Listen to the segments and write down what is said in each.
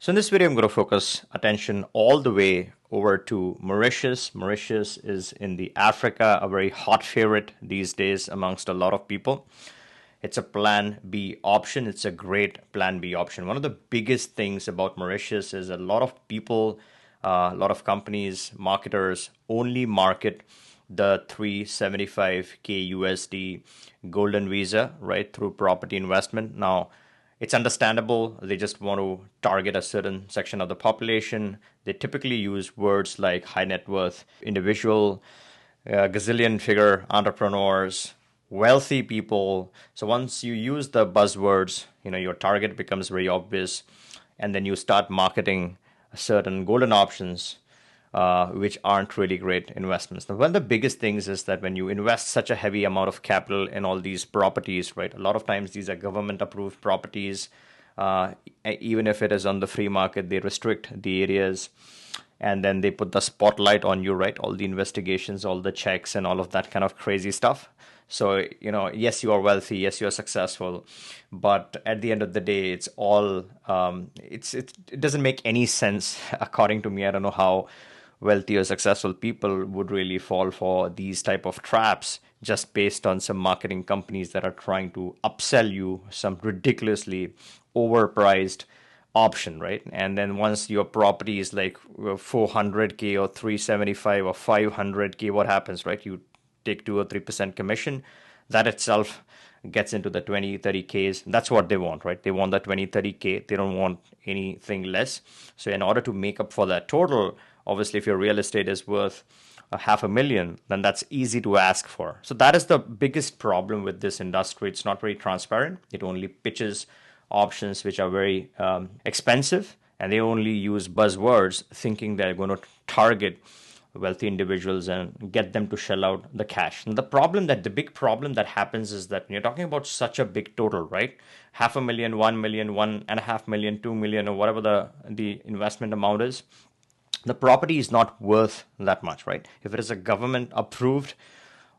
So in this video, I'm going to focus attention all the way over to Mauritius. Mauritius is in the Africa, a very hot favorite these days amongst a lot of people. It's a plan B option. It's a great plan B option. One of the biggest things about Mauritius is a lot of people, a lot of companies, marketers only market the 375K USD golden visa, right, through property investment. Now, it's understandable. They just want to target a certain section of the population. They typically use words like high net worth individual, gazillion figure entrepreneurs, wealthy people. So once you use the buzzwords, your target becomes very obvious, and then you start marketing certain golden options, which aren't really great investments. Now, one of the biggest things is that when you invest such a heavy amount of capital in all these properties, right? A lot of times these are government-approved properties. Even if it is on the free market, they restrict the areas, and then they put the spotlight on you, right? All the investigations, all the checks, and all of that kind of crazy stuff. So, yes, you are wealthy, yes, you are successful, but at the end of the day, it's all, it doesn't make any sense, according to me. I don't know how wealthy or successful people would really fall for these type of traps just based on some marketing companies that are trying to upsell you some ridiculously overpriced option, right? And then once your property is like 400K or 375 or 500K, what happens, right? You take 2 or 3% commission. That itself gets into the 20, 30Ks. That's what they want, right? They want that 20, 30K. They don't want anything less. So in order to make up for that total, obviously, if your real estate is worth $500,000, then that's easy to ask for. So that is the biggest problem with this industry. It's not very transparent. It only pitches options which are very expensive, and they only use buzzwords thinking they're going to target wealthy individuals and get them to shell out the cash. And the big problem that happens is that when you're talking about such a big total, right? $500,000, 1 million, 1.5 million, 2 million, or whatever the investment amount is, the property is not worth that much, right? If it is a government approved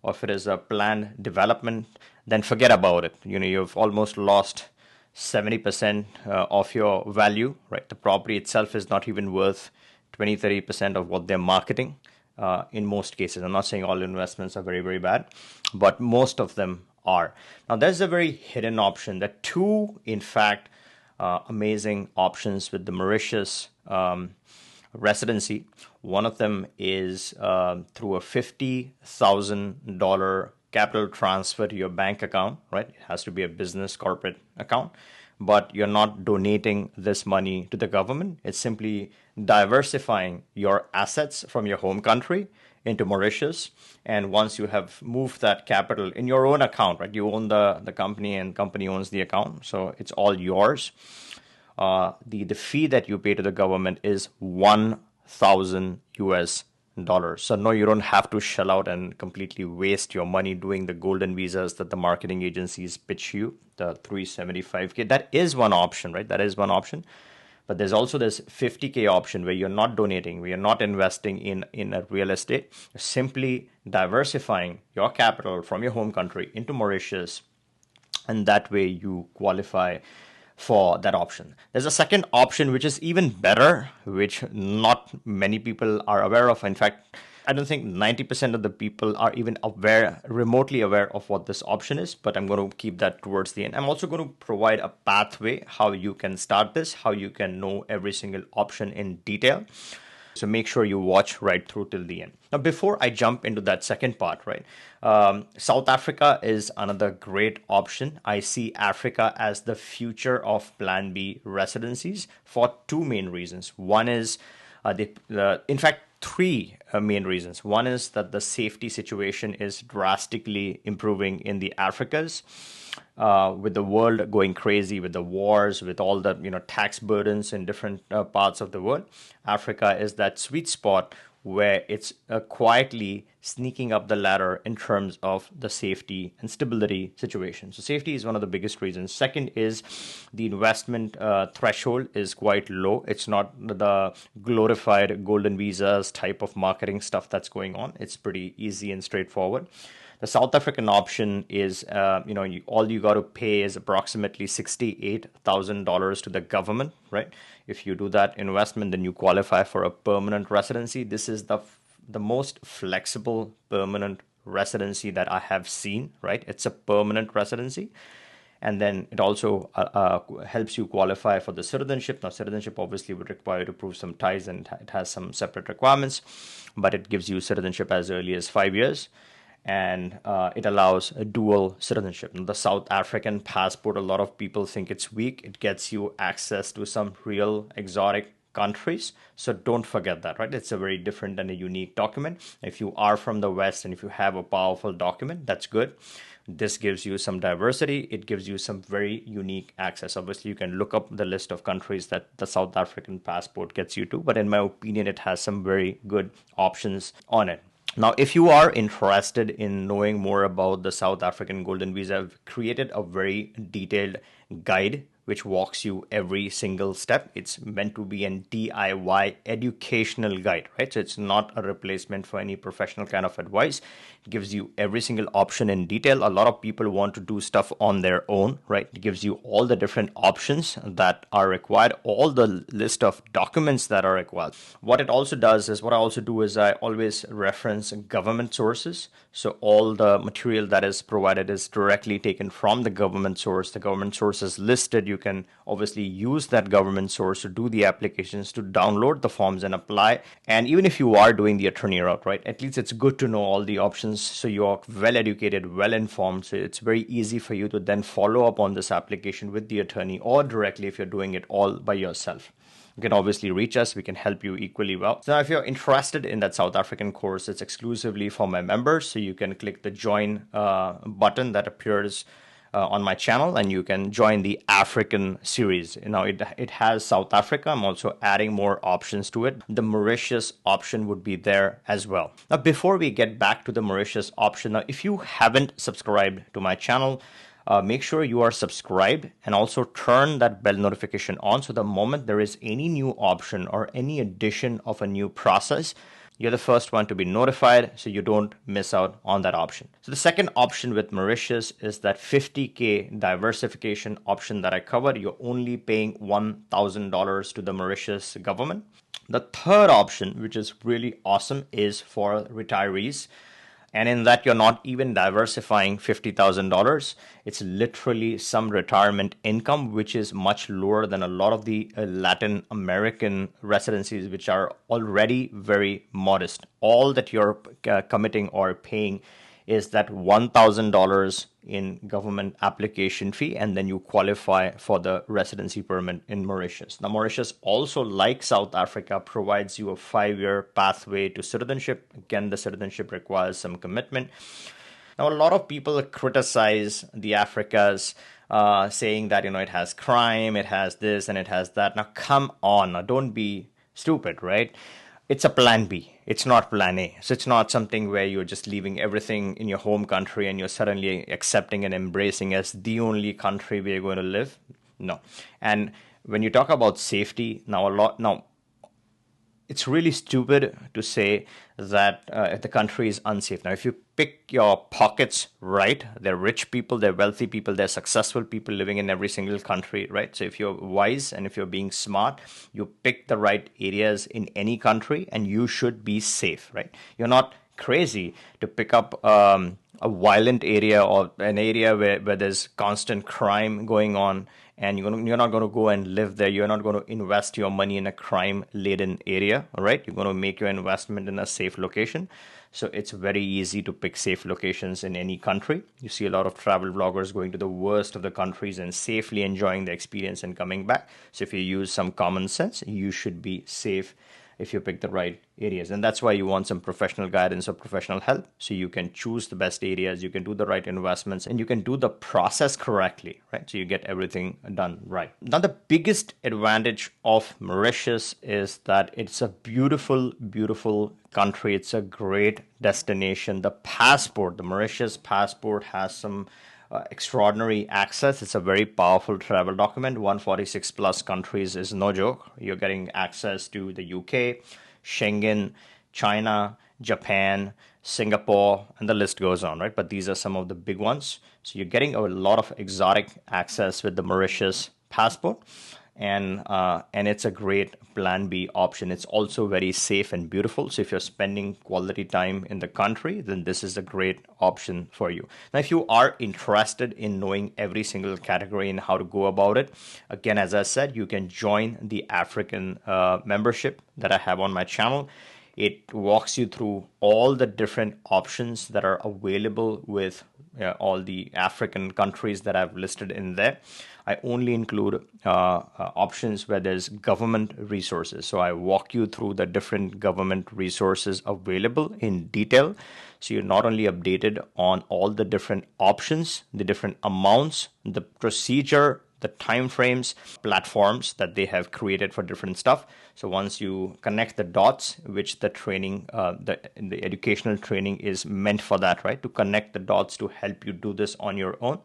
or if it is a planned development, then forget about it. You've almost lost 70% of your value, right? The property itself is not even worth 20, 30% of what they're marketing in most cases. I'm not saying all investments are very, very bad, but most of them are. Now, there's a very hidden option. There are two, in fact, amazing options with the Mauritius residency. One of them is through a $50,000 capital transfer to your bank account, right? It has to be a business corporate account, but you're not donating this money to the government. It's simply diversifying your assets from your home country into Mauritius. And once you have moved that capital in your own account, right? You own the company and company owns the account. So it's all yours. The fee that you pay to the government is 1,000 US dollars. So no, you don't have to shell out and completely waste your money doing the golden visas that the marketing agencies pitch you, the 375K. That is one option, right? That is one option. But there's also this 50K option where you're not donating, where you're not investing in a real estate. You're simply diversifying your capital from your home country into Mauritius, and that way you qualify for that option. There's a second option which is even better, which not many people are aware of. In fact, I don't think 90% of the people are even remotely aware of what this option is, but I'm going to keep that towards the end. I'm also going to provide a pathway how you can start this, how you can know every single option in detail. So make sure you watch right through till the end. Now, before I jump into that second part, right, South Africa is another great option. I see Africa as the future of Plan B residencies for two main reasons. One is, in fact, three main reasons. One is that the safety situation is drastically improving in the Africas. With the world going crazy, with the wars, with all the tax burdens in different parts of the world, Africa is that sweet spot where it's quietly sneaking up the ladder in terms of the safety and stability situation. So safety is one of the biggest reasons. Second is the investment threshold is quite low. It's not the glorified golden visas type of marketing stuff that's going on. It's pretty easy and straightforward. The South African option is, all you got to pay is approximately $68,000 to the government, right? If you do that investment, then you qualify for a permanent residency. This is the most flexible permanent residency that I have seen, right? It's a permanent residency. And then it also helps you qualify for the citizenship. Now, citizenship obviously would require you to prove some ties, and it has some separate requirements, but it gives you citizenship as early as 5 years, and it allows a dual citizenship. Now, the South African passport, a lot of people think it's weak. It gets you access to some real exotic countries. So don't forget that, right? It's a very different and a unique document. If you are from the West and if you have a powerful document, that's good. This gives you some diversity. It gives you some very unique access. Obviously, you can look up the list of countries that the South African passport gets you to, but in my opinion, it has some very good options on it. Now, if you are interested in knowing more about the South African Golden Visa, I've created a very detailed guide which walks you every single step. It's meant to be an DIY educational guide, right? So it's not a replacement for any professional kind of advice. It gives you every single option in detail. A lot of people want to do stuff on their own, right? It gives you all the different options that are required, all the list of documents that are required. What I also do is I always reference government sources. So all the material that is provided is directly taken from the government source. The government source is listed. You can obviously use that government source to do the applications, to download the forms and apply. And even if you are doing the attorney route, right, at least it's good to know all the options so you are well educated, well informed. So it's very easy for you to then follow up on this application with the attorney or directly if you're doing it all by yourself. You can obviously reach us. We can help you equally well. So now if you're interested in that South African course, it's exclusively for my members. So you can click the join button that appears on my channel, and you can join the African series. Now it has South Africa. I'm also adding more options to it. The Mauritius option would be there as well. Now, before we get back to the Mauritius option, now if you haven't subscribed to my channel, make sure you are subscribed and also turn that bell notification on. So the moment there is any new option or any addition of a new process, you're the first one to be notified so you don't miss out on that option. So the second option with Mauritius is that 50K diversification option that I covered. You're only paying $1,000 to the Mauritius government. The third option, which is really awesome, is for retirees. And in that, you're not even diversifying $50,000. It's literally some retirement income, which is much lower than a lot of the Latin American residencies, which are already very modest. All that you're committing or paying is that $1,000 in government application fee, and then you qualify for the residency permit in Mauritius. Now, Mauritius also, like South Africa, provides you a 5-year pathway to citizenship. Again, the citizenship requires some commitment. Now, a lot of people criticize the Africas, saying that, it has crime, it has this, and it has that. Now, come on, now, don't be stupid, right? It's a plan B. It's not plan A. So it's not something where you're just leaving everything in your home country and you're suddenly accepting and embracing as the only country where you're going to live. No. And when you talk about safety, now it's really stupid to say that the country is unsafe. Now, if you pick your pockets right, they're rich people, they're wealthy people, they're successful people living in every single country, right? So if you're wise and if you're being smart, you pick the right areas in any country and you should be safe, right? You're not crazy to pick up a violent area or an area where there's constant crime going on, and you're not going to go and live there. You're not going to invest your money in a crime-laden area, all right? You're going to make your investment in a safe location. So it's very easy to pick safe locations in any country. You see a lot of travel vloggers going to the worst of the countries and safely enjoying the experience and coming back. So if you use some common sense, you should be safe if you pick the right areas. And that's why you want some professional guidance or professional help, so you can choose the best areas, you can do the right investments, and you can do the process correctly, right? So you get everything done right. Now, the biggest advantage of Mauritius is that it's a beautiful, beautiful country. It's a great destination. The Mauritius passport has some extraordinary access. It's a very powerful travel document. 146 plus countries is no joke. You're getting access to the UK, Schengen, China, Japan, Singapore, and the list goes on, right? But these are some of the big ones. So you're getting a lot of exotic access with the Mauritius passport, and it's a great plan B option. It's also very safe and beautiful. So if you're spending quality time in the country, then this is a great option for you. Now, if you are interested in knowing every single category and how to go about it, again, as I said, you can join the African membership that I have on my channel. It walks you through all the different options that are available with all the African countries that I've listed in there. I only include options where there's government resources. So I walk you through the different government resources available in detail. So you're not only updated on all the different options, the different amounts, the procedure, the timeframes, platforms that they have created for different stuff. So once you connect the dots, which the training, the educational training is meant for that, right? To connect the dots to help you do this on your own.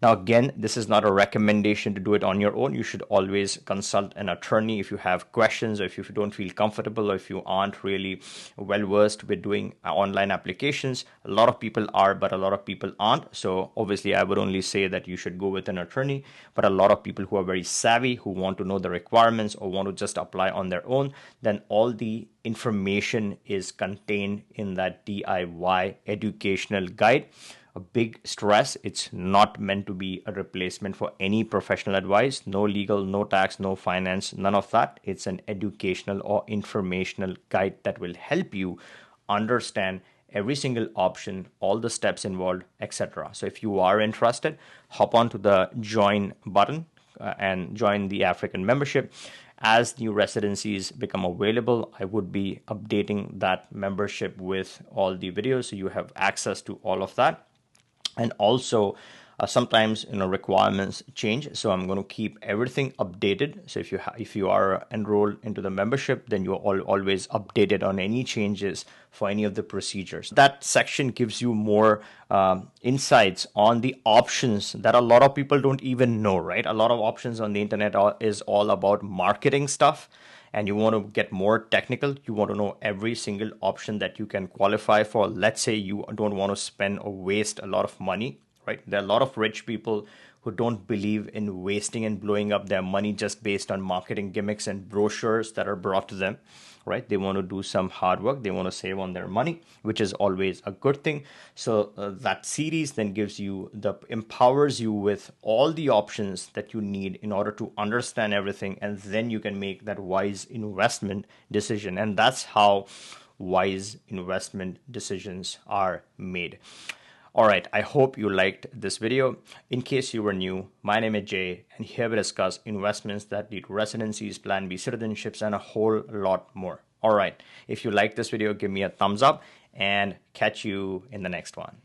Now, again, this is not a recommendation to do it on your own. You should always consult an attorney if you have questions, or if you don't feel comfortable, or if you aren't really well versed with doing online applications. A lot of people are, but a lot of people aren't. So obviously, I would only say that you should go with an attorney. But a lot of people who are very savvy, who want to know the requirements or want to just apply on their own, then all the information is contained in that DIY educational guide. A big stress, it's not meant to be a replacement for any professional advice. No legal, no tax, no finance, none of that. It's an educational or informational guide that will help you understand every single option, all the steps involved, etc. So if you are interested, hop on to the join button and join the African membership. As new residencies become available, I would be updating that membership with all the videos, so you have access to all of that. And also sometimes requirements change, so I'm going to keep everything updated. So if you are enrolled into the membership, then you're always updated on any changes for any of the procedures. That section gives you more insights on the options that a lot of people don't even know, right? A lot of options on the internet is all about marketing stuff. And you want to get more technical, you want to know every single option that you can qualify for. Let's say you don't want to spend or waste a lot of money, right? There are a lot of rich people who don't believe in wasting and blowing up their money just based on marketing gimmicks and brochures that are brought to them, right? They want to do some hard work. They want to save on their money, which is always a good thing. So that series then empowers you with all the options that you need in order to understand everything. And then you can make that wise investment decision. And that's how wise investment decisions are made. All right, I hope you liked this video. In case you were new, my name is Jay, and here we discuss investments that lead to residencies, Plan B citizenships, and a whole lot more. All right, if you like this video, give me a thumbs up and catch you in the next one.